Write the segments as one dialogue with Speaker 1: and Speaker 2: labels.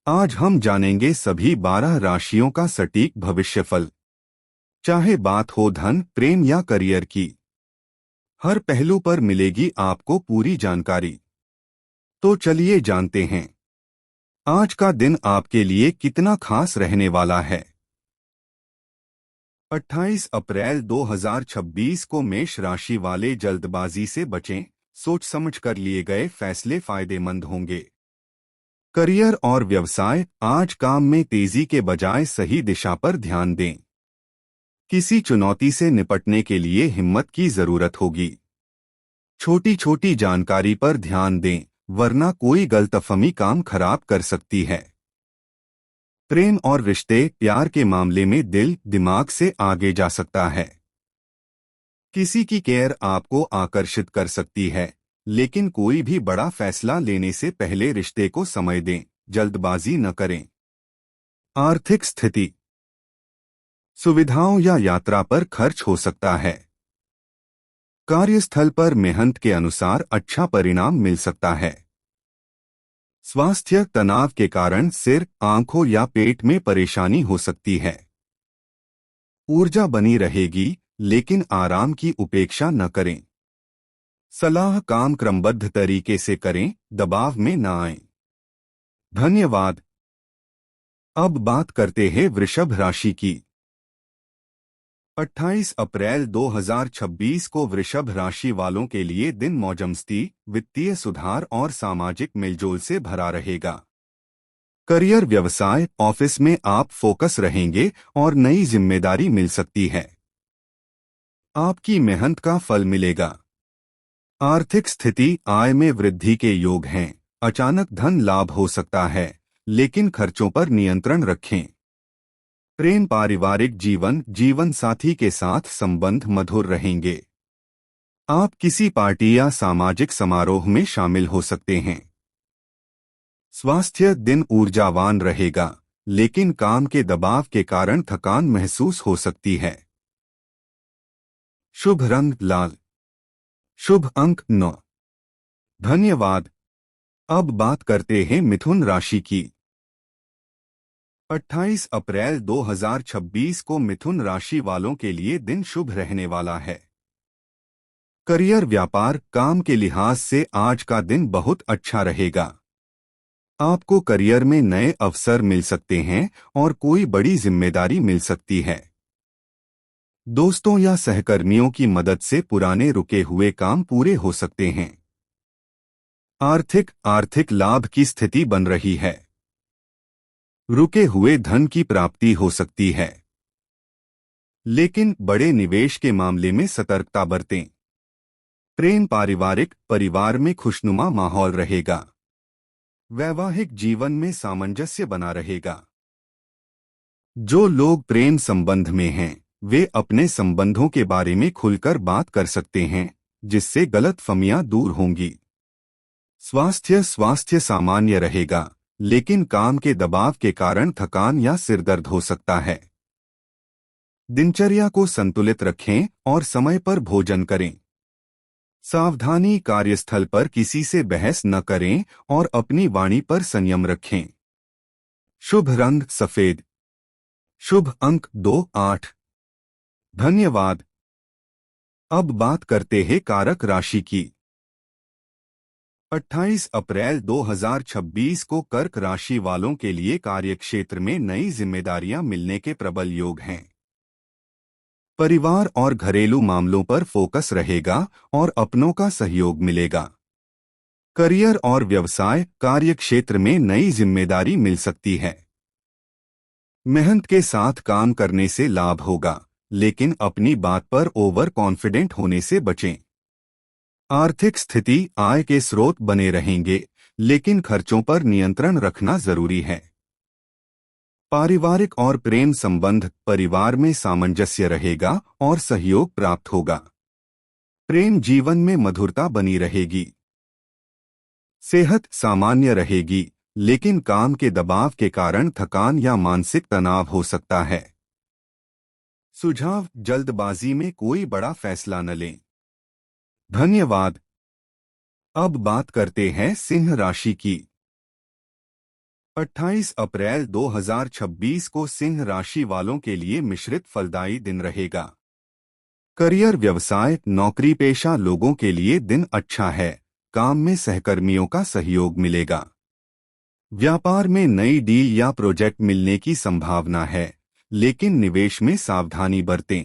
Speaker 1: आज हम जानेंगे सभी 12 राशियों का सटीक भविष्यफल। चाहे बात हो धन, प्रेम या करियर की, हर पहलू पर मिलेगी आपको पूरी जानकारी। तो चलिए जानते हैं आज का दिन आपके लिए कितना खास रहने वाला है। 28 अप्रैल 2026 को मेष राशि वाले जल्दबाजी से बचें। सोच समझ कर लिए गए फैसले फायदेमंद होंगे। करियर और व्यवसाय, आज काम में तेजी के बजाय सही दिशा पर ध्यान दें। किसी चुनौती से निपटने के लिए हिम्मत की जरूरत होगी। छोटी छोटी जानकारी पर ध्यान दें, वरना कोई गलतफहमी काम खराब कर सकती है। प्रेम और रिश्ते, प्यार के मामले में दिल दिमाग से आगे जा सकता है। किसी की केयर आपको आकर्षित कर सकती है, लेकिन कोई भी बड़ा फैसला लेने से पहले रिश्ते को समय दें, जल्दबाजी न करें। आर्थिक स्थिति, सुविधाओं या यात्रा पर खर्च हो सकता है। कार्यस्थल पर मेहनत के अनुसार अच्छा परिणाम मिल सकता है। स्वास्थ्य, तनाव के कारण सिर, आंखों या पेट में परेशानी हो सकती है। ऊर्जा बनी रहेगी, लेकिन आराम की उपेक्षा न करें। सलाह, काम क्रमबद्ध तरीके से करें, दबाव में न आएं। धन्यवाद। अब बात करते हैं वृषभ राशि की। 28 अप्रैल 2026 को वृषभ राशि वालों के लिए दिन मौजमस्ती, वित्तीय सुधार और सामाजिक मेलजोल से भरा रहेगा। करियर, व्यवसाय, ऑफिस में आप फोकस रहेंगे और नई जिम्मेदारी मिल सकती है। आपकी मेहनत का फल मिलेगा। आर्थिक स्थिति, आय में वृद्धि के योग हैं। अचानक धन लाभ हो सकता है, लेकिन खर्चों पर नियंत्रण रखें। प्रेम, पारिवारिक जीवन, जीवन साथी के साथ संबंध मधुर रहेंगे। आप किसी पार्टी या सामाजिक समारोह में शामिल हो सकते हैं। स्वास्थ्य, दिन ऊर्जावान रहेगा, लेकिन काम के दबाव के कारण थकान महसूस हो सकती है। शुभ रंग लाल। शुभ अंक 9। धन्यवाद। अब बात करते हैं मिथुन राशि की। 28 अप्रैल 2026 को मिथुन राशि वालों के लिए दिन शुभ रहने वाला है। करियर, व्यापार, काम के लिहाज से आज का दिन बहुत अच्छा रहेगा। आपको करियर में नए अवसर मिल सकते हैं और कोई बड़ी जिम्मेदारी मिल सकती है। दोस्तों या सहकर्मियों की मदद से पुराने रुके हुए काम पूरे हो सकते हैं। आर्थिक लाभ की स्थिति बन रही है। रुके हुए धन की प्राप्ति हो सकती है, लेकिन बड़े निवेश के मामले में सतर्कता बरतें। प्रेम, पारिवारिक, परिवार में खुशनुमा माहौल रहेगा। वैवाहिक जीवन में सामंजस्य बना रहेगा। जो लोग प्रेम संबंध में हैं, वे अपने संबंधों के बारे में खुलकर बात कर सकते हैं, जिससे गलतफहमियां दूर होंगी। स्वास्थ्य सामान्य रहेगा, लेकिन काम के दबाव के कारण थकान या सिरदर्द हो सकता है। दिनचर्या को संतुलित रखें और समय पर भोजन करें। सावधानी, कार्यस्थल पर किसी से बहस न करें और अपनी वाणी पर संयम रखें। शुभ रंग सफेद। शुभ अंक 2-8। धन्यवाद। अब बात करते हैं कारक राशि की। 28 अप्रैल 2026 को कर्क राशि वालों के लिए कार्यक्षेत्र में नई जिम्मेदारियां मिलने के प्रबल योग हैं। परिवार और घरेलू मामलों पर फोकस रहेगा और अपनों का सहयोग मिलेगा। करियर और व्यवसाय, कार्यक्षेत्र में नई जिम्मेदारी मिल सकती है। मेहनत के साथ काम करने से लाभ होगा, लेकिन अपनी बात पर ओवर कॉन्फिडेंट होने से बचें। आर्थिक स्थिति, आय के स्रोत बने रहेंगे, लेकिन खर्चों पर नियंत्रण रखना जरूरी है। पारिवारिक और प्रेम संबंध, परिवार में सामंजस्य रहेगा और सहयोग प्राप्त होगा। प्रेम जीवन में मधुरता बनी रहेगी। सेहत सामान्य रहेगी, लेकिन काम के दबाव के कारण थकान या मानसिक तनाव हो सकता है। सुझाव, जल्दबाजी में कोई बड़ा फैसला न लें। धन्यवाद। अब बात करते हैं सिंह राशि की। 28 अप्रैल 2026 को सिंह राशि वालों के लिए मिश्रित फलदायी दिन रहेगा। करियर, व्यवसाय, नौकरी पेशा लोगों के लिए दिन अच्छा है। काम में सहकर्मियों का सहयोग मिलेगा। व्यापार में नई डील या प्रोजेक्ट मिलने की संभावना है, लेकिन निवेश में सावधानी बरतें।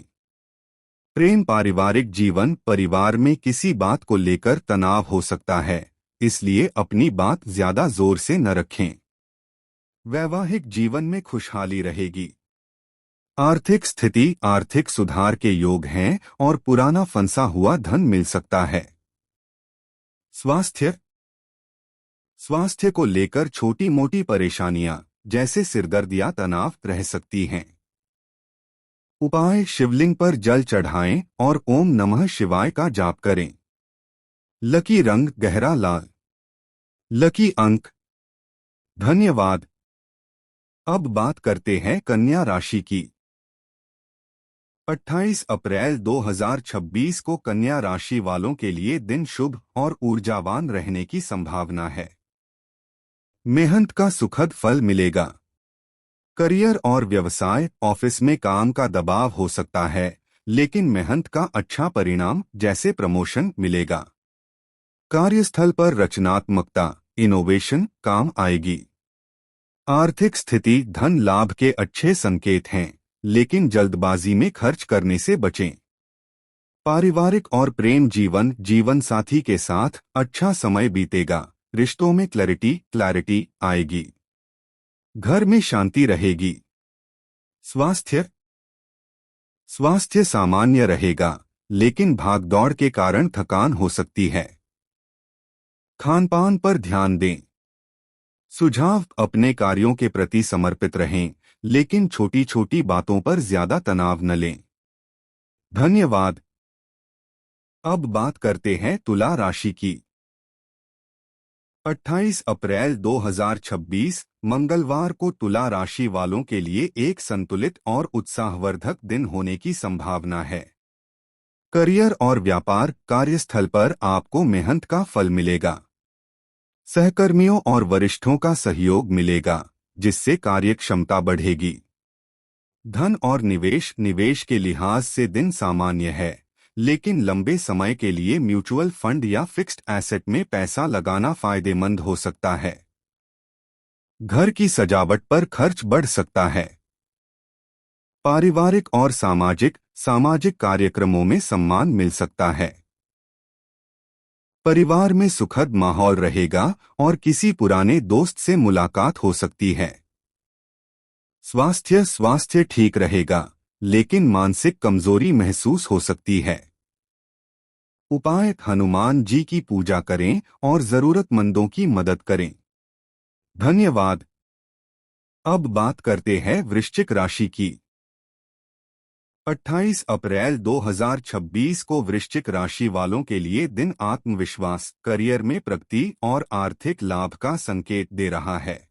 Speaker 1: प्रेम, पारिवारिक जीवन, परिवार में किसी बात को लेकर तनाव हो सकता है, इसलिए अपनी बात ज्यादा जोर से न रखें। वैवाहिक जीवन में खुशहाली रहेगी। आर्थिक स्थिति, आर्थिक सुधार के योग हैं और पुराना फंसा हुआ धन मिल सकता है। स्वास्थ्य, स्वास्थ्य को लेकर छोटी मोटी परेशानियां जैसे सिरदर्द या तनाव रह सकती हैं। उपाय, शिवलिंग पर जल चढ़ाएं और ओम नमः शिवाय का जाप करें। लकी रंग गहरा लाल। लकी अंक। धन्यवाद। अब बात करते हैं कन्या राशि की। 28 अप्रैल 2026 को कन्या राशि वालों के लिए दिन शुभ और ऊर्जावान रहने की संभावना है। मेहनत का सुखद फल मिलेगा। करियर और व्यवसाय, ऑफिस में काम का दबाव हो सकता है, लेकिन मेहनत का अच्छा परिणाम जैसे प्रमोशन मिलेगा। कार्यस्थल पर रचनात्मकता, इनोवेशन काम आएगी। आर्थिक स्थिति, धन लाभ के अच्छे संकेत हैं, लेकिन जल्दबाजी में खर्च करने से बचें। पारिवारिक और प्रेम जीवन, जीवन साथी के साथ अच्छा समय बीतेगा। रिश्तों में क्लैरिटी आएगी। घर में शांति रहेगी। स्वास्थ्य, स्वास्थ्य सामान्य रहेगा, लेकिन भागदौड़ के कारण थकान हो सकती है। खानपान पर ध्यान दें। सुझाव, अपने कार्यों के प्रति समर्पित रहें, लेकिन छोटी छोटी बातों पर ज्यादा तनाव न लें। धन्यवाद। अब बात करते हैं तुला राशि की। 28 अप्रैल 2026 मंगलवार को तुला राशि वालों के लिए एक संतुलित और उत्साहवर्धक दिन होने की संभावना है। करियर और व्यापार, कार्यस्थल पर आपको मेहनत का फल मिलेगा। सहकर्मियों और वरिष्ठों का सहयोग मिलेगा, जिससे कार्यक्षमता बढ़ेगी। धन और निवेश, निवेश के लिहाज से दिन सामान्य है, लेकिन लंबे समय के लिए म्यूचुअल फंड या फिक्स्ड एसेट में पैसा लगाना फायदेमंद हो सकता है। घर की सजावट पर खर्च बढ़ सकता है। पारिवारिक और सामाजिक कार्यक्रमों में सम्मान मिल सकता है। परिवार में सुखद माहौल रहेगा और किसी पुराने दोस्त से मुलाकात हो सकती है। स्वास्थ्य ठीक रहेगा, लेकिन मानसिक कमजोरी महसूस हो सकती है। उपाय, हनुमान जी की पूजा करें और जरूरतमंदों की मदद करें। धन्यवाद। अब बात करते हैं वृश्चिक राशि की। 28 अप्रैल 2026 को वृश्चिक राशि वालों के लिए दिन आत्मविश्वास, करियर में प्रगति और आर्थिक लाभ का संकेत दे रहा है।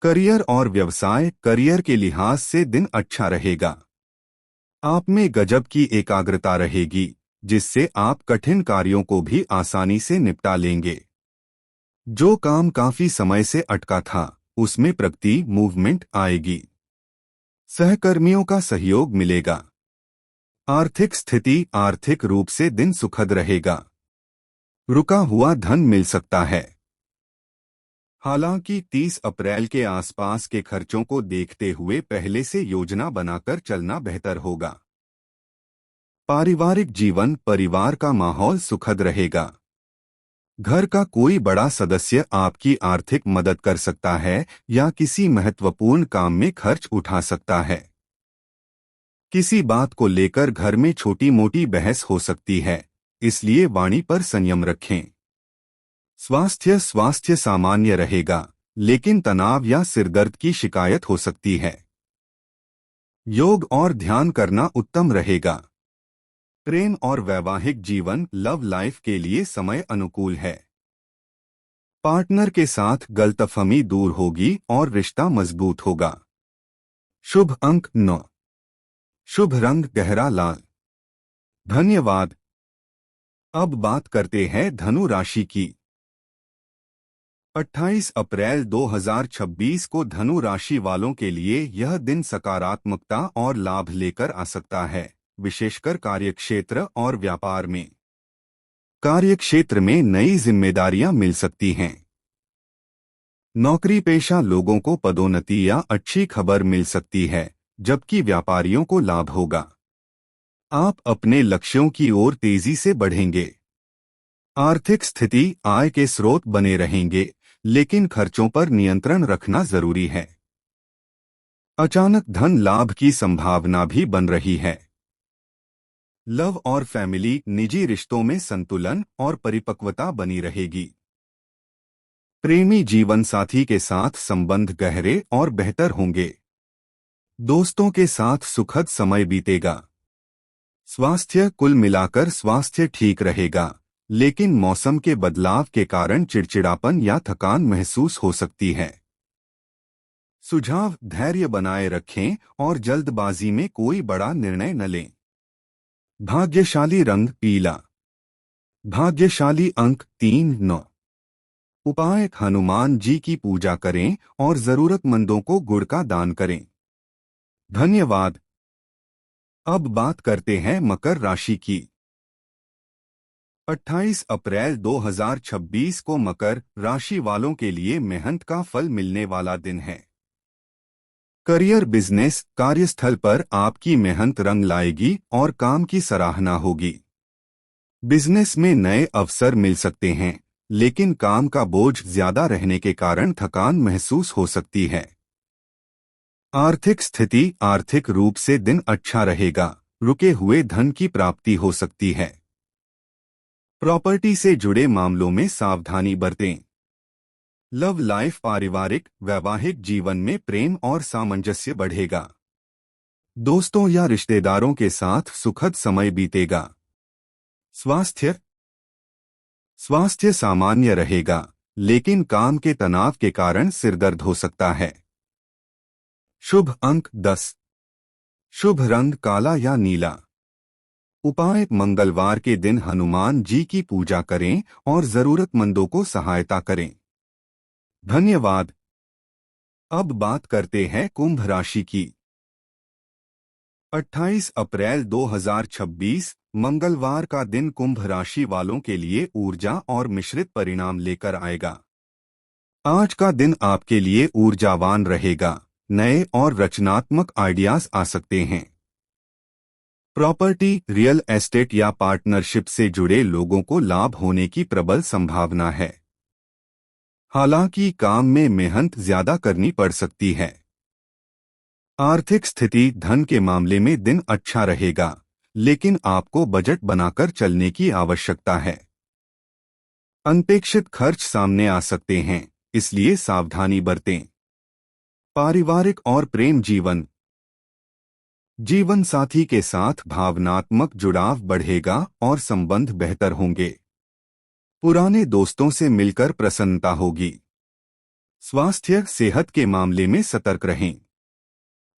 Speaker 1: करियर और व्यवसाय, करियर के लिहाज से दिन अच्छा रहेगा। आप में गजब की एकाग्रता रहेगी, जिससे आप कठिन कार्यों को भी आसानी से निपटा लेंगे। जो काम काफी समय से अटका था, उसमें प्रगति, मूवमेंट आएगी। सहकर्मियों का सहयोग मिलेगा। आर्थिक स्थिति, आर्थिक रूप से दिन सुखद रहेगा। रुका हुआ धन मिल सकता है। हालांकि 30 अप्रैल के आसपास के खर्चों को देखते हुए पहले से योजना बनाकर चलना बेहतर होगा। पारिवारिक जीवन, परिवार का माहौल सुखद रहेगा। घर का कोई बड़ा सदस्य आपकी आर्थिक मदद कर सकता है या किसी महत्वपूर्ण काम में खर्च उठा सकता है। किसी बात को लेकर घर में छोटी मोटी बहस हो सकती है, इसलिए वाणी पर संयम रखें। स्वास्थ्य सामान्य रहेगा, लेकिन तनाव या सिरदर्द की शिकायत हो सकती है। योग और ध्यान करना उत्तम रहेगा। प्रेम और वैवाहिक जीवन, लव लाइफ के लिए समय अनुकूल है। पार्टनर के साथ गलतफहमी दूर होगी और रिश्ता मजबूत होगा। शुभ अंक 9। शुभ रंग गहरा लाल। धन्यवाद। अब बात करते हैं धनु राशि की। 28 अप्रैल 2026 को धनु राशि वालों के लिए यह दिन सकारात्मकता और लाभ लेकर आ सकता है, विशेषकर कार्यक्षेत्र और व्यापार में। कार्यक्षेत्र में नई जिम्मेदारियां मिल सकती हैं। नौकरी पेशा लोगों को पदोन्नति या अच्छी खबर मिल सकती है, जबकि व्यापारियों को लाभ होगा। आप अपने लक्ष्यों की ओर तेजी से बढ़ेंगे। आर्थिक स्थिति आय के स्रोत बने रहेंगे, लेकिन खर्चों पर नियंत्रण रखना जरूरी है। अचानक धन लाभ की संभावना भी बन रही है। लव और फैमिली निजी रिश्तों में संतुलन और परिपक्वता बनी रहेगी। प्रेमी जीवन साथी के साथ संबंध गहरे और बेहतर होंगे। दोस्तों के साथ सुखद समय बीतेगा। स्वास्थ्य कुल मिलाकर स्वास्थ्य ठीक रहेगा, लेकिन मौसम के बदलाव के कारण चिड़चिड़ापन या थकान महसूस हो सकती है। सुझाव: धैर्य बनाए रखें और जल्दबाजी में कोई बड़ा निर्णय न लें। भाग्यशाली रंग पीला। भाग्यशाली अंक 3, 9। उपाय: हनुमान जी की पूजा करें और जरूरतमंदों को गुड़ का दान करें। धन्यवाद। अब बात करते हैं मकर राशि की। 28 अप्रैल 2026 को मकर राशि वालों के लिए मेहनत का फल मिलने वाला दिन है। करियर बिजनेस कार्यस्थल पर आपकी मेहनत रंग लाएगी और काम की सराहना होगी। बिजनेस में नए अवसर मिल सकते हैं, लेकिन काम का बोझ ज्यादा रहने के कारण थकान महसूस हो सकती है। आर्थिक स्थिति आर्थिक रूप से दिन अच्छा रहेगा, रुके हुए धन की प्राप्ति हो सकती है। प्रॉपर्टी से जुड़े मामलों में सावधानी बरतें। लव लाइफ पारिवारिक वैवाहिक जीवन में प्रेम और सामंजस्य बढ़ेगा। दोस्तों या रिश्तेदारों के साथ सुखद समय बीतेगा। स्वास्थ्य सामान्य रहेगा, लेकिन काम के तनाव के कारण सिरदर्द हो सकता है। शुभ अंक 10। शुभ रंग काला या नीला। उपाय: मंगलवार के दिन हनुमान जी की पूजा करें और जरूरतमंदों को सहायता करें। धन्यवाद। अब बात करते हैं कुंभ राशि की। 28 अप्रैल 2026 मंगलवार का दिन कुंभ राशि वालों के लिए ऊर्जा और मिश्रित परिणाम लेकर आएगा। आज का दिन आपके लिए ऊर्जावान रहेगा। नए और रचनात्मक आइडियाज आ सकते हैं। प्रॉपर्टी, रियल एस्टेट या पार्टनरशिप से जुड़े लोगों को लाभ होने की प्रबल संभावना है। हालांकि काम में मेहनत ज्यादा करनी पड़ सकती है। आर्थिक स्थिति धन के मामले में दिन अच्छा रहेगा, लेकिन आपको बजट बनाकर चलने की आवश्यकता है। अनपेक्षित खर्च सामने आ सकते हैं, इसलिए सावधानी बरतें। पारिवारिक और प्रेम जीवन साथी के साथ भावनात्मक जुड़ाव बढ़ेगा और संबंध बेहतर होंगे। पुराने दोस्तों से मिलकर प्रसन्नता होगी। स्वास्थ्य सेहत के मामले में सतर्क रहें।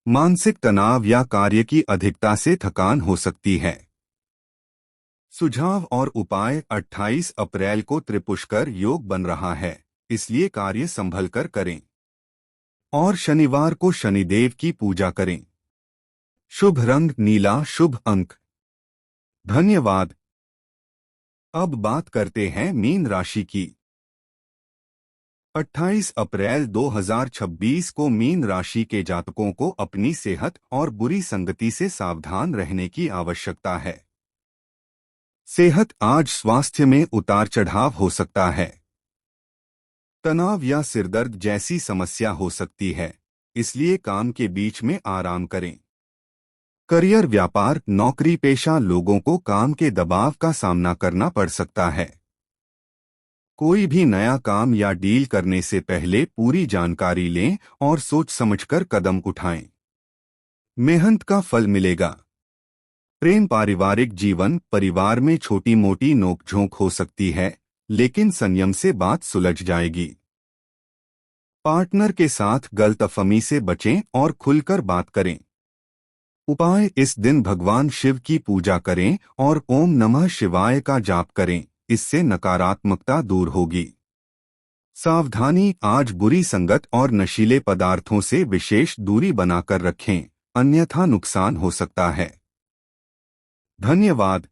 Speaker 1: मानसिक तनाव या कार्य की अधिकता से थकान हो सकती है। सुझाव और उपाय: 28 अप्रैल को त्रिपुष्कर योग बन रहा है, इसलिए कार्य संभल कर करें। और शनिवार को शनिदेव की पूजा करें। शुभ रंग नीला शुभ अंक। धन्यवाद। अब बात करते हैं मीन राशि की। 28 अप्रैल 2026 को मीन राशि के जातकों को अपनी सेहत और बुरी संगति से सावधान रहने की आवश्यकता है। सेहत आज स्वास्थ्य में उतार चढ़ाव हो सकता है। तनाव या सिरदर्द जैसी समस्या हो सकती है, इसलिए काम के बीच में आराम करें। करियर व्यापार नौकरी पेशा लोगों को काम के दबाव का सामना करना पड़ सकता है। कोई भी नया काम या डील करने से पहले पूरी जानकारी लें और सोच समझकर कदम उठाएं। मेहनत का फल मिलेगा। प्रेम पारिवारिक जीवन परिवार में छोटी मोटी नोकझोंक हो सकती है, लेकिन संयम से बात सुलझ जाएगी। पार्टनर के साथ गलतफहमी से बचें और खुलकर बात करें। उपाय: इस दिन भगवान शिव की पूजा करें और ओम नमः शिवाय का जाप करें, इससे नकारात्मकता दूर होगी। सावधानी, आज बुरी संगत और नशीले पदार्थों से विशेष दूरी बनाकर रखें, अन्यथा नुकसान हो सकता है। धन्यवाद।